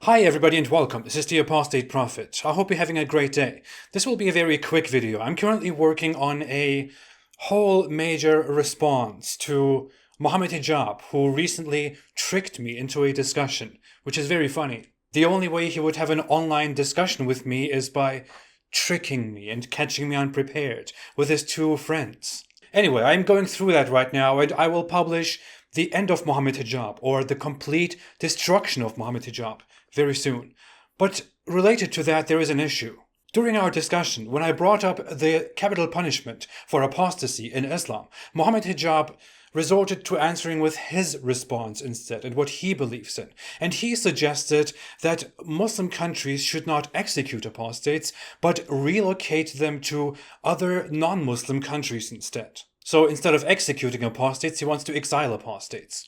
Hi everybody and welcome. This is the Apostate Prophet. I hope you're having a great day. This will be a very quick video. I'm currently working on a whole major response to Mohammed Hijab, who recently tricked me into a discussion, which is very funny. The only way he would have an online discussion with me is by tricking me and catching me unprepared with his two friends. Anyway, I'm going through that right now, and I will publish the end of Mohammed Hijab, or the complete destruction of Mohammed Hijab, very soon. But related to that, there is an issue. During our discussion, when I brought up the capital punishment for apostasy in Islam, Mohammed Hijab resorted to answering with his response instead and what he believes in. And he suggested that Muslim countries should not execute apostates, but relocate them to other non-Muslim countries instead. So instead of executing apostates, he wants to exile apostates.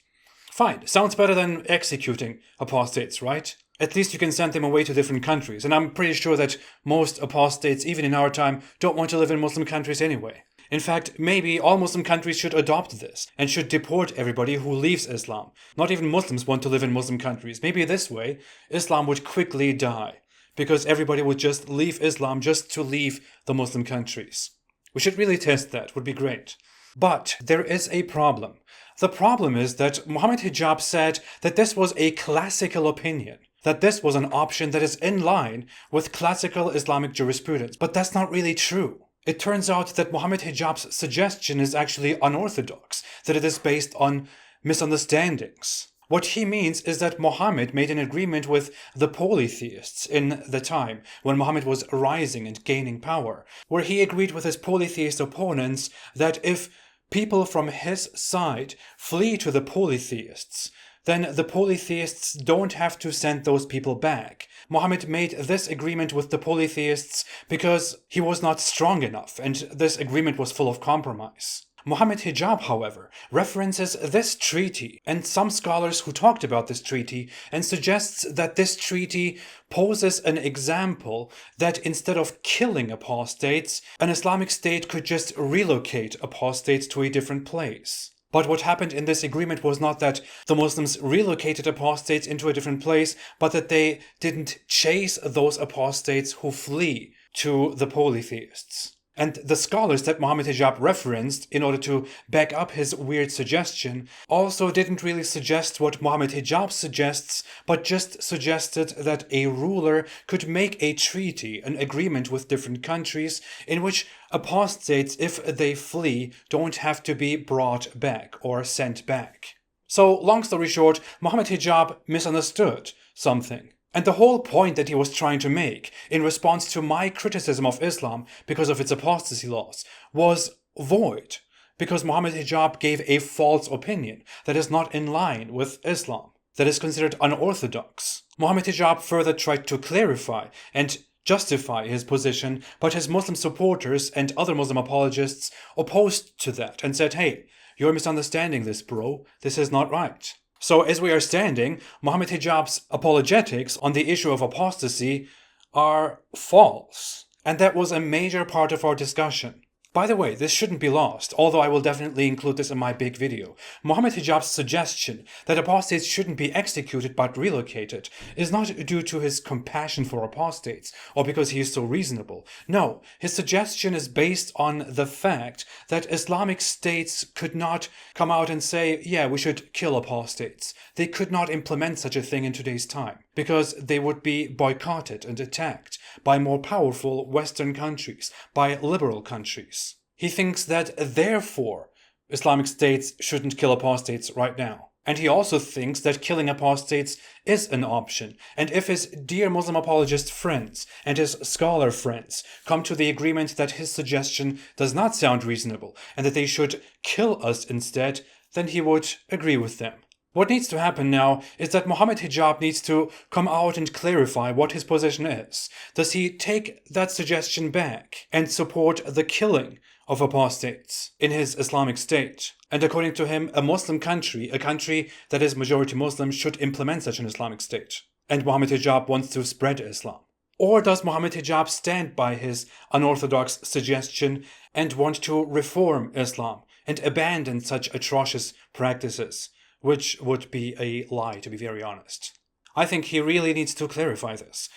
Fine, sounds better than executing apostates, right? At least you can send them away to different countries. And I'm pretty sure that most apostates, even in our time, don't want to live in Muslim countries anyway. In fact, maybe all Muslim countries should adopt this and should deport everybody who leaves Islam. Not even Muslims want to live in Muslim countries. Maybe this way, Islam would quickly die, because everybody would just leave Islam just to leave the Muslim countries. We should really test that, would be great. But there is a problem. The problem is that Mohammed Hijab said that this was a classical opinion, that this was an option that is in line with classical Islamic jurisprudence. But that's not really true. It turns out that Mohammed Hijab's suggestion is actually unorthodox, that it is based on misunderstandings. What he means is that Muhammad made an agreement with the polytheists in the time when Muhammad was rising and gaining power, where he agreed with his polytheist opponents that if people from his side flee to the polytheists, then the polytheists don't have to send those people back. Muhammad made this agreement with the polytheists because he was not strong enough, and this agreement was full of compromise. Mohammed Hijab, however, references this treaty and some scholars who talked about this treaty and suggests that this treaty poses an example that instead of killing apostates, an Islamic state could just relocate apostates to a different place. But what happened in this agreement was not that the Muslims relocated apostates into a different place, but that they didn't chase those apostates who flee to the polytheists. And the scholars that Mohammed Hijab referenced in order to back up his weird suggestion also didn't really suggest what Mohammed Hijab suggests, but just suggested that a ruler could make a treaty, an agreement with different countries in which apostates, if they flee, don't have to be brought back or sent back. So, long story short, Mohammed Hijab misunderstood something. And the whole point that he was trying to make, in response to my criticism of Islam because of its apostasy laws, was void, because Mohammed Hijab gave a false opinion that is not in line with Islam, that is considered unorthodox. Mohammed Hijab further tried to clarify and justify his position, but his Muslim supporters and other Muslim apologists opposed to that and said, hey, you're misunderstanding this, bro. This is not right. So as we are standing, Mohammed Hijab's apologetics on the issue of apostasy are false. And that was a major part of our discussion. By the way, this shouldn't be lost, although I will definitely include this in my big video. Mohammed Hijab's suggestion that apostates shouldn't be executed but relocated is not due to his compassion for apostates or because he is so reasonable. No, his suggestion is based on the fact that Islamic states could not come out and say, yeah, we should kill apostates. They could not implement such a thing in today's time because they would be boycotted and attacked by more powerful Western countries, by liberal countries. He thinks that, therefore, Islamic states shouldn't kill apostates right now. And he also thinks that killing apostates is an option. And if his dear Muslim apologist friends and his scholar friends come to the agreement that his suggestion does not sound reasonable and that they should kill us instead, then he would agree with them. What needs to happen now is that Mohammed Hijab needs to come out and clarify what his position is. Does he take that suggestion back and support the killing of apostates in his Islamic state? And according to him, a Muslim country, a country that is majority Muslim, should implement such an Islamic state. And Mohammed Hijab wants to spread Islam. Or does Mohammed Hijab stand by his unorthodox suggestion and want to reform Islam and abandon such atrocious practices? Which would be a lie, to be very honest. I think he really needs to clarify this.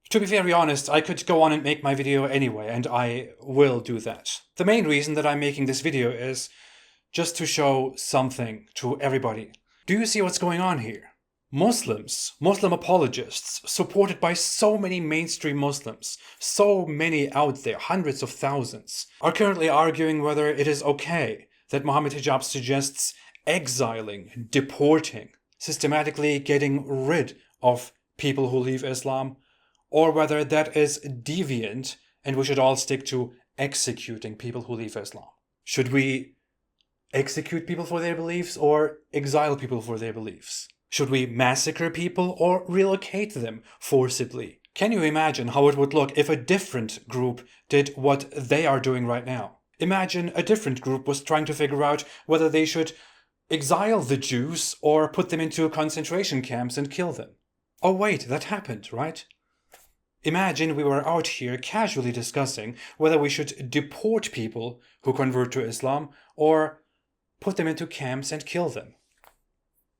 To be very honest, I could go on and make my video anyway, and I will do that. The main reason that I'm making this video is just to show something to everybody. Do you see what's going on here? Muslim apologists, supported by so many mainstream Muslims, so many out there, hundreds of thousands, are currently arguing whether it is okay that Mohammed Hijab suggests exiling, deporting, systematically getting rid of people who leave Islam, or whether that is deviant and we should all stick to executing people who leave Islam. Should we execute people for their beliefs or exile people for their beliefs? Should we massacre people or relocate them forcibly? Can you imagine how it would look if a different group did what they are doing right now? Imagine a different group was trying to figure out whether they should exile the Jews or put them into concentration camps and kill them. Oh wait, that happened, right? Imagine we were out here casually discussing whether we should deport people who convert to Islam or put them into camps and kill them.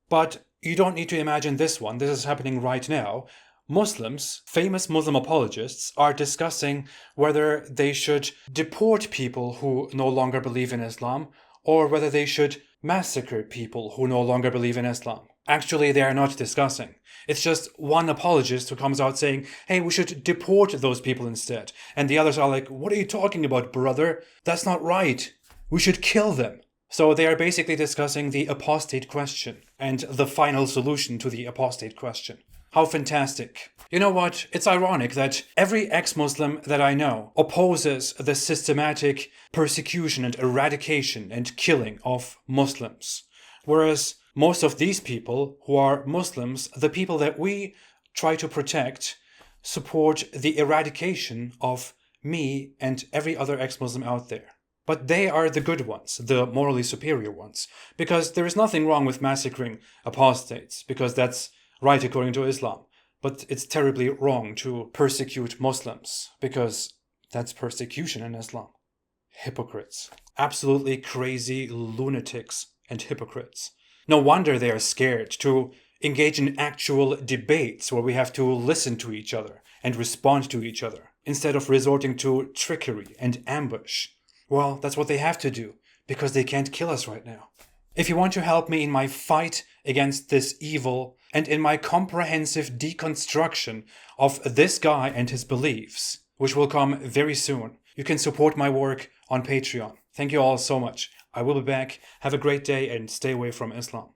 But you don't need to imagine this one. This is happening right now. Muslims, famous Muslim apologists, are discussing whether they should deport people who no longer believe in Islam or whether they should massacre people who no longer believe in Islam. Actually, they are not discussing. It's just one apologist who comes out saying, hey, we should deport those people instead. And the others are like, what are you talking about, brother? That's not right. We should kill them. So they are basically discussing the apostate question and the final solution to the apostate question. How fantastic. You know what? It's ironic that every ex-Muslim that I know opposes the systematic persecution and eradication and killing of Muslims. Whereas most of these people who are Muslims, the people that we try to protect, support the eradication of me and every other ex-Muslim out there. But they are the good ones, the morally superior ones, because there is nothing wrong with massacring apostates, because that's right according to Islam. But it's terribly wrong to persecute Muslims, because that's persecution in Islam. Hypocrites. Absolutely crazy lunatics and hypocrites. No wonder they are scared to engage in actual debates where we have to listen to each other and respond to each other, instead of resorting to trickery and ambush. Well, that's what they have to do, because they can't kill us right now. If you want to help me in my fight against this evil and in my comprehensive deconstruction of this guy and his beliefs, which will come very soon, you can support my work on Patreon. Thank you all so much. I will be back. Have a great day and stay away from Islam.